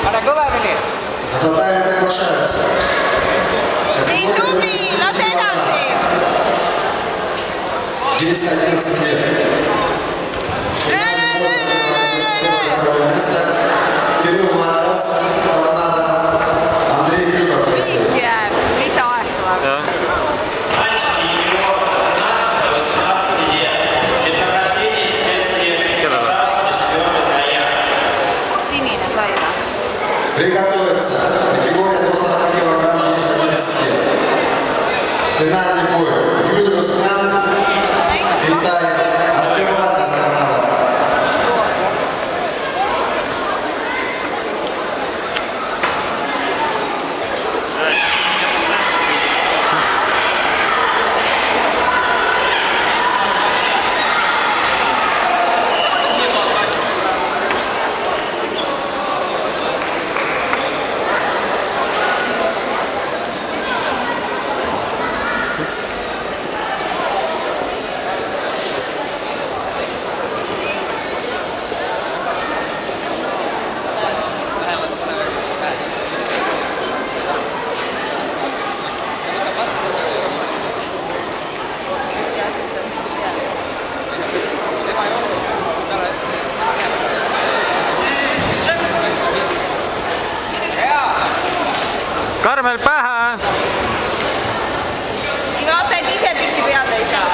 Pane kõvemini! Tatari приглашаются. Ei tubli, lase edasi! 10-11 лет. Второе место. Кирилл Ватас, Торнадо, Андрей Крюков, Россия. Lisaaeg tuleb. Мальчики юниоров от 13 до 18 лет. Для прохождения спецтехники, пожалуйста, на 4-й трояк. Sinine sai või? Приготовиться. Категория до 40 килограмм 10-11 лет. Финальный бой. Юлиус Мян, Китай, Артем Ватас, Торнадо. Karmel pähe! Nii vaata, et ise pilti peale ei saa.